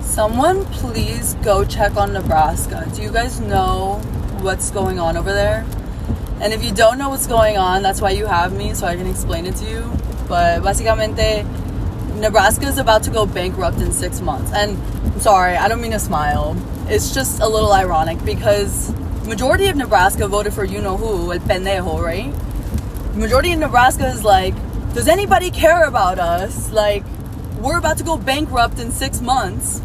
Someone please go check on Nebraska. Do you guys know what's going on over there? And if you don't know what's going on, that's why you have me, so I can explain it to you. But básicamente, Nebraska is about to go bankrupt in 6 months. And I'm sorry, I don't mean to smile. It's just a little ironic because majority of Nebraska voted for you-know-who, el pendejo, right? Majority of Nebraska is like, does anybody care about us? Like, we're about to go bankrupt in 6 months.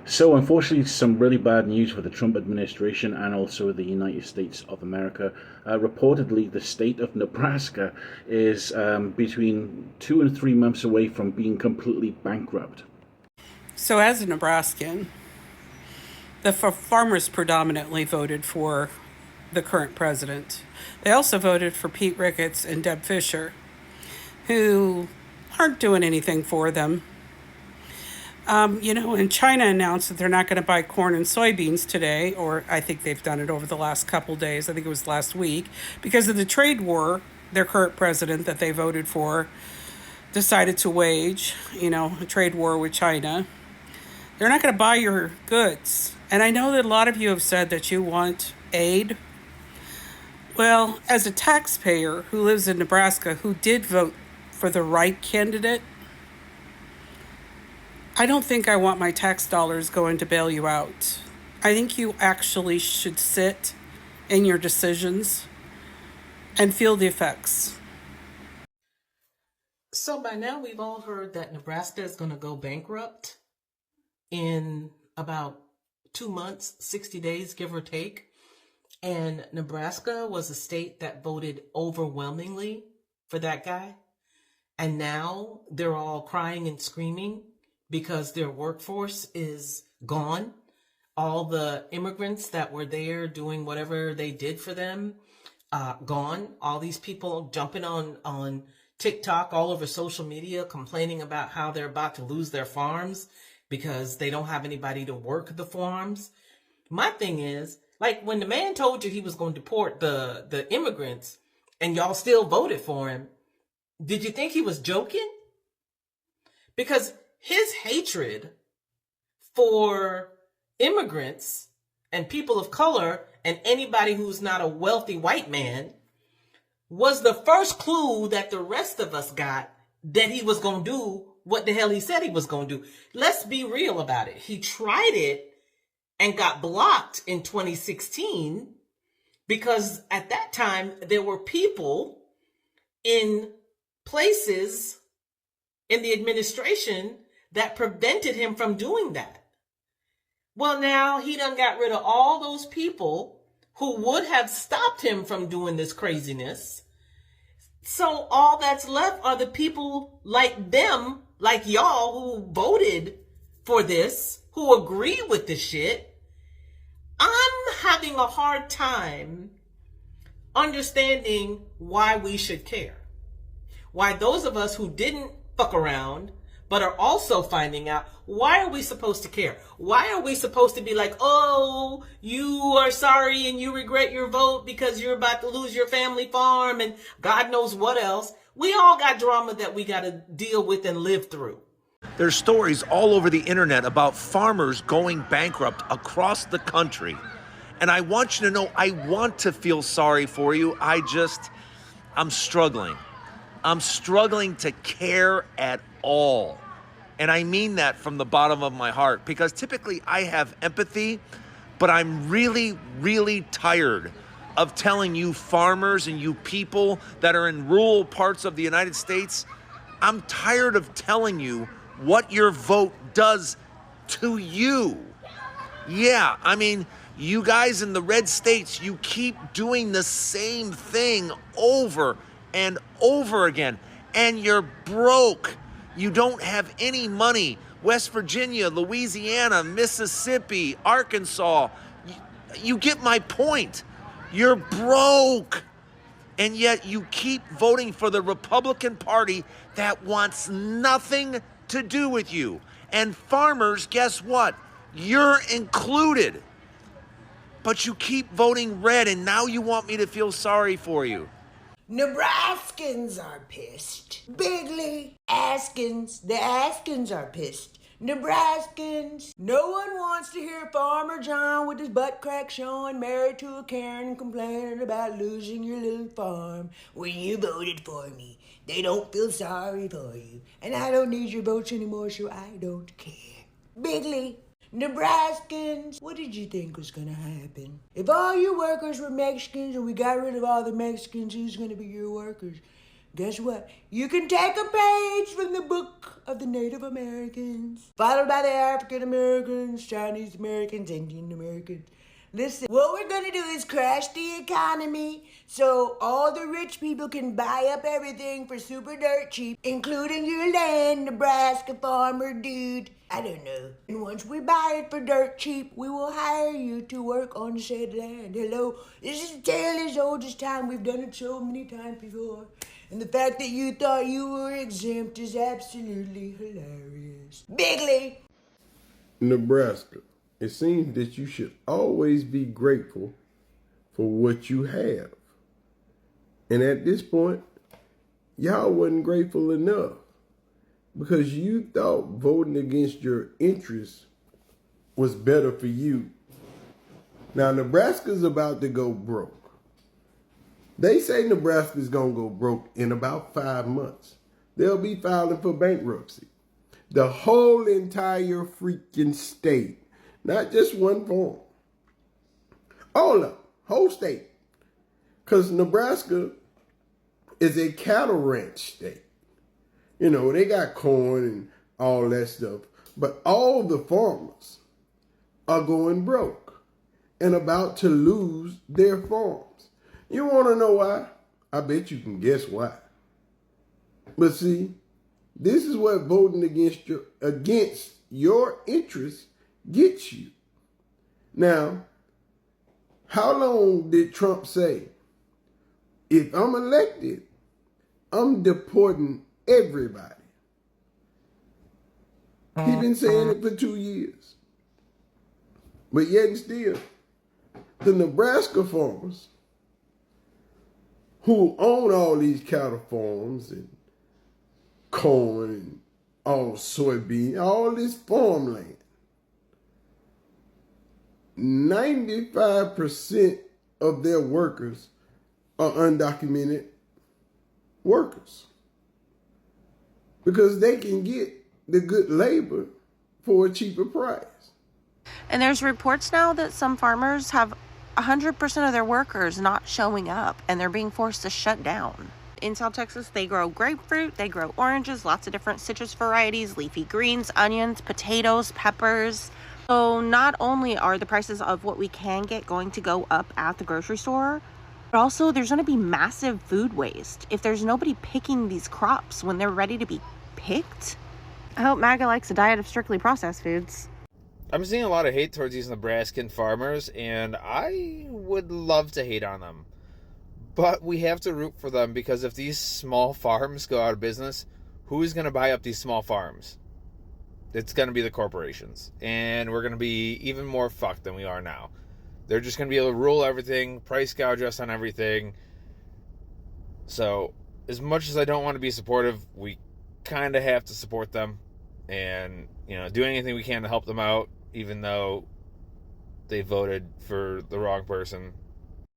So unfortunately, some really bad news for the Trump administration and also the United States of America. Reportedly, the state of Nebraska is between 2 and 3 months away from being completely bankrupt. So as a Nebraskan, the farmers predominantly voted for the current president. They also voted for Pete Ricketts and Deb Fischer, who aren't doing anything for them. And China announced that they're not going to buy corn and soybeans today, or I think they've done it over the last couple days. I think it was last week. Because of the trade war, their current president that they voted for decided to wage, a trade war with China. They're not going to buy your goods. And I know that a lot of you have said that you want aid. Well, as a taxpayer who lives in Nebraska who did vote for the right candidate, I don't think I want my tax dollars going to bail you out. I think you actually should sit in your decisions and feel the effects. So by now we've all heard that Nebraska is going to go bankrupt in about 2 months, 60 days, give or take. And Nebraska was a state that voted overwhelmingly for that guy. And now they're all crying and screaming because their workforce is gone. All the immigrants that were there doing whatever they did for them, gone. All these people jumping on TikTok, all over social media, complaining about how they're about to lose their farms because they don't have anybody to work the farms. My thing is, like, when the man told you he was going to deport the immigrants and y'all still voted for him, did you think he was joking? Because his hatred for immigrants and people of color and anybody who's not a wealthy white man was the first clue that the rest of us got that he was going to do what the hell he said he was going to do. Let's be real about it. He tried it and got blocked in 2016 because at that time there were people in places in the administration that prevented him from doing that. Well, now he done got rid of all those people who would have stopped him from doing this craziness. So all that's left are the people like them, like y'all, who voted for this, who agree with this shit. I'm having a hard time understanding why we should care. Why those of us who didn't fuck around but are also finding out, why are we supposed to care? Why are we supposed to be like, oh, you are sorry and you regret your vote because you're about to lose your family farm and God knows what else? We all got drama that we got to deal with and live through. There's stories all over the internet about farmers going bankrupt across the country. And I want you to know, I want to feel sorry for you. I'm struggling. I'm struggling to care at all. And I mean that from the bottom of my heart, because typically I have empathy, but I'm really, really tired of telling you farmers and you people that are in rural parts of the United States, I'm tired of telling you what your vote does to you. Yeah, I mean, you guys in the red states, you keep doing the same thing over and over again, and you're broke. You don't have any money. West Virginia, Louisiana, Mississippi, Arkansas, you get my point. You're broke. And yet you keep voting for the Republican Party that wants nothing to do with you. And farmers, guess what? You're included. But you keep voting red, and now you want me to feel sorry for you. Nebraskans are pissed. Bigly Askins, the Askins are pissed. Nebraskans, no one wants to hear Farmer John with his butt crack showing, married to a Karen, complaining about losing your little farm when you voted for me. They don't feel sorry for you, and I don't need your votes anymore, so I don't care. Bigley, Nebraskans, what did you think was gonna happen? If all you workers were Mexicans and we got rid of all the Mexicans, who's gonna be your workers? Guess what? You can take a page from the book of the Native Americans, followed by the African Americans, Chinese Americans, Indian Americans. Listen, what we're gonna do is crash the economy so all the rich people can buy up everything for super dirt cheap, including your land, Nebraska farmer dude. I don't know. And once we buy it for dirt cheap, we will hire you to work on said land. Hello, this is a tale as old as time. We've done it so many times before. And the fact that you thought you were exempt is absolutely hilarious. Bigley! Nebraska, it seems that you should always be grateful for what you have. And at this point, y'all wasn't grateful enough because you thought voting against your interests was better for you. Now, Nebraska's about to go broke. They say Nebraska's going to go broke in about 5 months. They'll be filing for bankruptcy. The whole entire freaking state. Not just one farm. All of them. Whole state. Because Nebraska is a cattle ranch state. You know, they got corn and all that stuff. But all the farmers are going broke and about to lose their farms. You want to know why? I bet you can guess why. But see, this is what voting against your interests gets you. Now, how long did Trump say, if I'm elected, I'm deporting everybody? He's been saying it for 2 years. But yet and still, the Nebraska farmers who own all these cattle farms and corn and all soybean, all this farmland, 95% of their workers are undocumented workers because they can get the good labor for a cheaper price. And there's reports now that some farmers have 100% of their workers not showing up and they're being forced to shut down. In South Texas, they grow grapefruit, they grow oranges, lots of different citrus varieties, leafy greens, onions, potatoes, peppers. So not only are the prices of what we can get going to go up at the grocery store, but also there's going to be massive food waste if there's nobody picking these crops when they're ready to be picked. I hope MAGA likes a diet of strictly processed foods. I'm seeing a lot of hate towards these Nebraskan farmers, and I would love to hate on them. But we have to root for them, because if these small farms go out of business, who's going to buy up these small farms? It's going to be the corporations. And we're going to be even more fucked than we are now. They're just going to be able to rule everything, price gouge us on everything. So, as much as I don't want to be supportive, we kind of have to support them. And, do anything we can to help them out, even though they voted for the wrong person.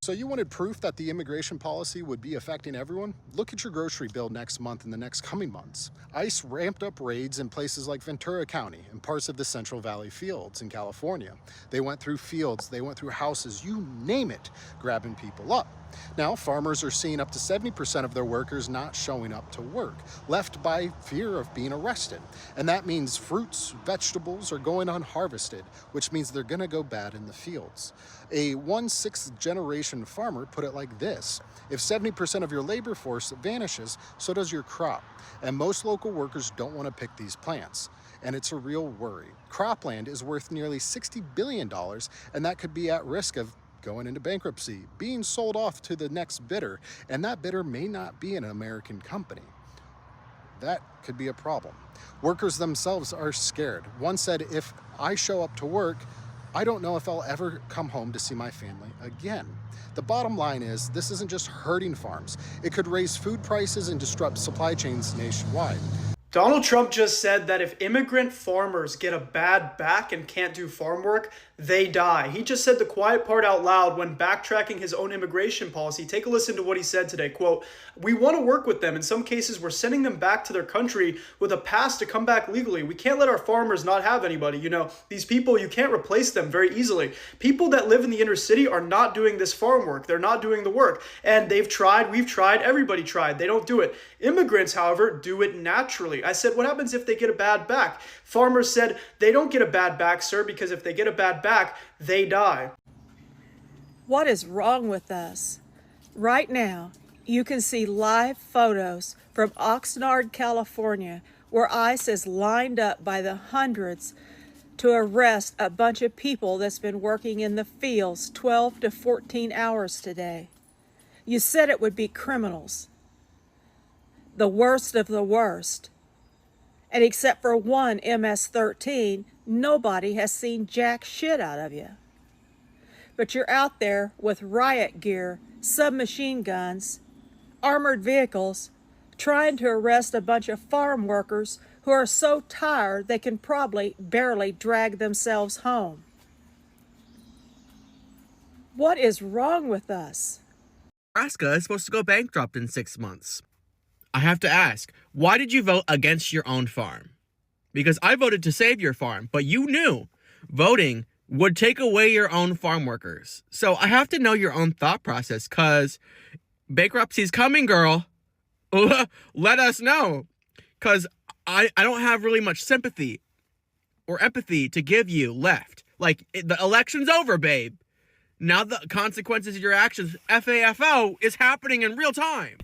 So you wanted proof that the immigration policy would be affecting everyone? Look at your grocery bill next month and the next coming months. ICE ramped up raids in places like Ventura County and parts of the Central Valley fields in California. They went through fields, they went through houses, you name it, grabbing people up. Now, farmers are seeing up to 70% of their workers not showing up to work, left by fear of being arrested. And that means fruits, vegetables are going unharvested, which means they're going to go bad in the fields. A 1/6 generation farmer put it like this: if 70% of your labor force vanishes, so does your crop. And most local workers don't want to pick these plants. And it's a real worry. Cropland is worth nearly $60 billion, and that could be at risk of going into bankruptcy, being sold off to the next bidder, and that bidder may not be an American company. That could be a problem. Workers themselves are scared. One said, if I show up to work, I don't know if I'll ever come home to see my family again. The bottom line is, this isn't just hurting farms. It could raise food prices and disrupt supply chains nationwide. Donald Trump just said that if immigrant farmers get a bad back and can't do farm work, they die. He just said the quiet part out loud when backtracking his own immigration policy. Take a listen to what he said today. Quote, "We want to work with them. In some cases, we're sending them back to their country with a pass to come back legally. We can't let our farmers not have anybody. You know, these people, you can't replace them very easily. People that live in the inner city are not doing this farm work. They're not doing the work. And they've tried, we've tried, everybody tried. They don't do it. Immigrants, however, do it naturally." I said, what happens if they get a bad back? Farmers said, they don't get a bad back, sir, because if they get a bad back, they die. What is wrong with us? Right now, you can see live photos from Oxnard, California, where ICE is lined up by the hundreds to arrest a bunch of people that's been working in the fields 12 to 14 hours today. You said it would be criminals, the worst of the worst. And except for one MS-13, nobody has seen jack shit out of you. But you're out there with riot gear, submachine guns, armored vehicles, trying to arrest a bunch of farm workers who are so tired they can probably barely drag themselves home. What is wrong with us? Nebraska is supposed to go bankrupt in 6 months. I have to ask, why did you vote against your own farm? Because I voted to save your farm, but you knew voting would take away your own farm workers. So I have to know your own thought process, because bankruptcy's coming, girl. Let us know, because I don't have really much sympathy or empathy to give you left. Like, the election's over, babe. Now the consequences of your actions, FAFO, is happening in real time.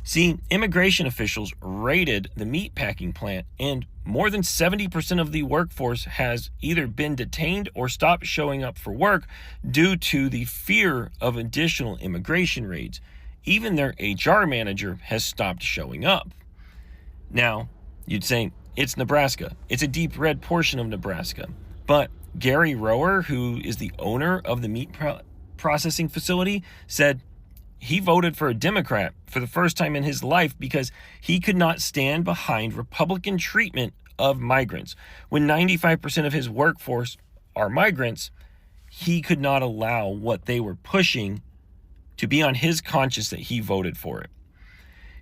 See, immigration officials raided the meatpacking plant, and more than 70% of the workforce has either been detained or stopped showing up for work due to the fear of additional immigration raids. Even their HR manager has stopped showing up. Now, you'd say, it's Nebraska. It's a deep red portion of Nebraska. But Gary Rower, who is the owner of the meat processing facility, said he voted for a Democrat for the first time in his life because he could not stand behind Republican treatment of migrants. When 95% of his workforce are migrants, he could not allow what they were pushing to be on his conscience that he voted for it.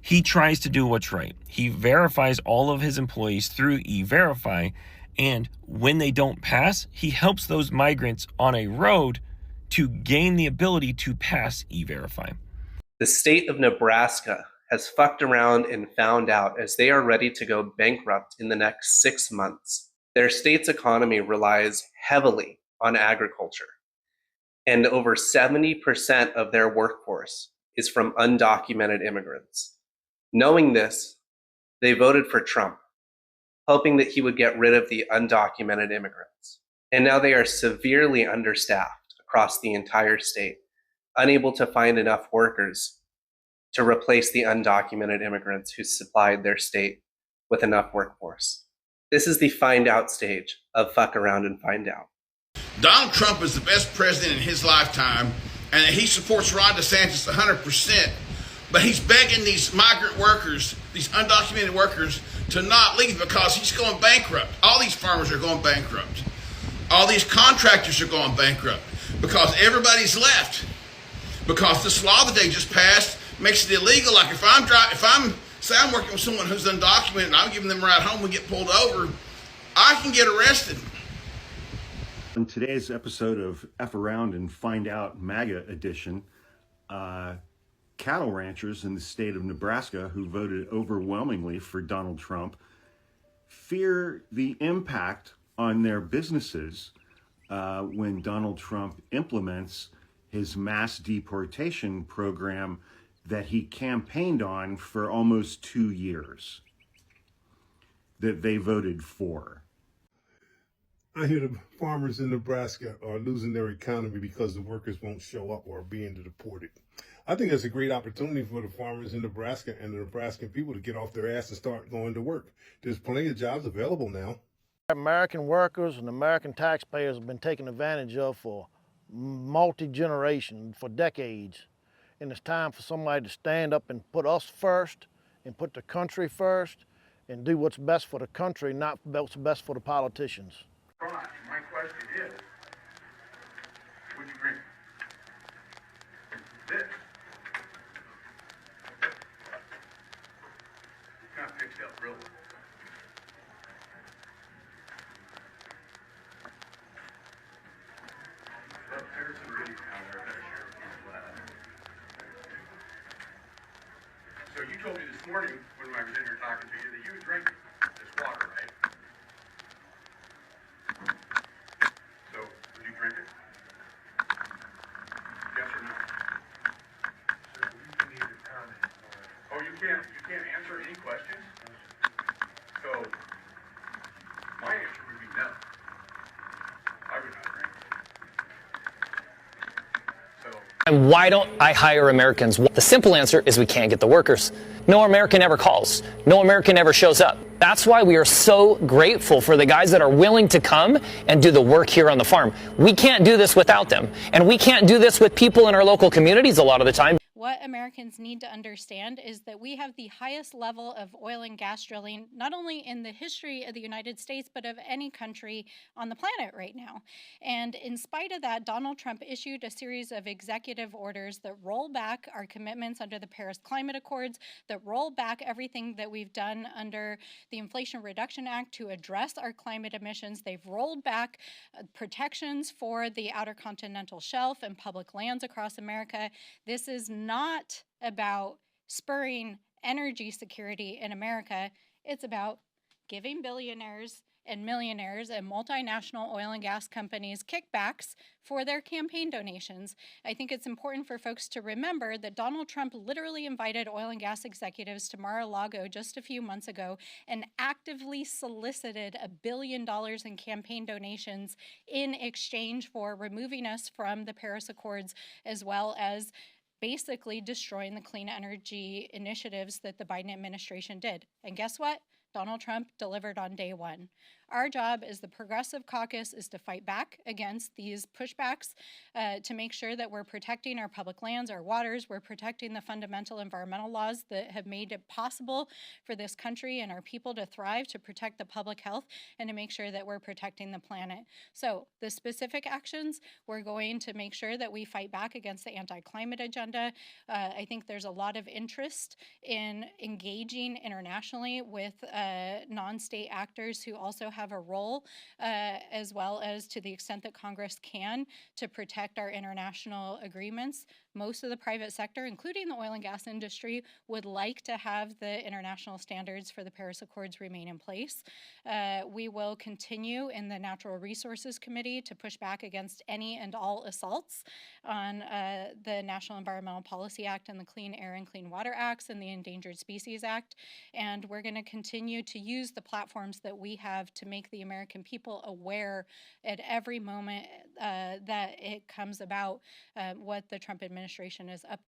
He tries to do what's right. He verifies all of his employees through E-Verify, and when they don't pass, he helps those migrants on a road to gain the ability to pass E-Verify. The state of Nebraska has fucked around and found out as they are ready to go bankrupt in the next 6 months. Their state's economy relies heavily on agriculture, and over 70% of their workforce is from undocumented immigrants. Knowing this, they voted for Trump, hoping that he would get rid of the undocumented immigrants. And now they are severely understaffed across the entire state, unable to find enough workers to replace the undocumented immigrants who supplied their state with enough workforce. This is the find out stage of fuck around and find out. Donald Trump is the best president in his lifetime, and he supports Ron DeSantis 100%, but he's begging these migrant workers, these undocumented workers, to not leave because he's going bankrupt. All these farmers are going bankrupt. All these contractors are going bankrupt because everybody's left. Because this law that they just passed makes it illegal. Like if I'm working with someone who's undocumented and I'm giving them a ride home and get pulled over, I can get arrested. In today's episode of F Around and Find Out MAGA edition, cattle ranchers in the state of Nebraska who voted overwhelmingly for Donald Trump fear the impact on their businesses when Donald Trump implements his mass deportation program that he campaigned on for almost 2 years, that they voted for. I hear the farmers in Nebraska are losing their economy because the workers won't show up or are being deported. I think it's a great opportunity for the farmers in Nebraska and the Nebraskan people to get off their ass and start going to work. There's plenty of jobs available now. American workers and American taxpayers have been taken advantage of for multi-generation, for decades. And it's time for somebody to stand up and put us first and put the country first and do what's best for the country, not what's best for the politicians. Fine. My question is, would you drink this? Kind of mixed up real well. There's some really down there that share people at. So you told me this morning when I was in here talking to you that you would drink this water, right? So would you drink it? Yes or no? So you can either comment or... Oh, you can't answer any questions? So my answer would be no. I would not drink it. And why don't I hire Americans? The simple answer is we can't get the workers. No American ever calls. No American ever shows up. That's why we are so grateful for the guys that are willing to come and do the work here on the farm. We can't do this without them. And we can't do this with people in our local communities a lot of the time. What Americans need to understand is that we have the highest level of oil and gas drilling, not only in the history of the United States, but of any country on the planet right now. And in spite of that, Donald Trump issued a series of executive orders that roll back our commitments under the Paris Climate Accords, that roll back everything that we've done under the Inflation Reduction Act to address our climate emissions. They've rolled back protections for the Outer Continental Shelf and public lands across America. This is not about spurring energy security in America. It's about giving billionaires and millionaires and multinational oil and gas companies kickbacks for their campaign donations. I think it's important for folks to remember that Donald Trump literally invited oil and gas executives to Mar-a-Lago just a few months ago and actively solicited $1 billion in campaign donations in exchange for removing us from the Paris Accords, as well as basically destroying the clean energy initiatives that the Biden administration did. And guess what? Donald Trump delivered on day one. Our job as the Progressive Caucus is to fight back against these pushbacks, to make sure that we're protecting our public lands, our waters, we're protecting the fundamental environmental laws that have made it possible for this country and our people to thrive, to protect the public health, and to make sure that we're protecting the planet. So the specific actions, we're going to make sure that we fight back against the anti-climate agenda. I think there's a lot of interest in engaging internationally with non-state actors who also have a role, as well as to the extent that Congress can, to protect our international agreements. Most of the private sector, including the oil and gas industry, would like to have the international standards for the Paris Accords remain in place. We will continue in the Natural Resources Committee to push back against any and all assaults on the National Environmental Policy Act and the Clean Air and Clean Water Acts and the Endangered Species Act. And we're going to continue to use the platforms that we have to make the American people aware at every moment that it comes about what the Trump administration is up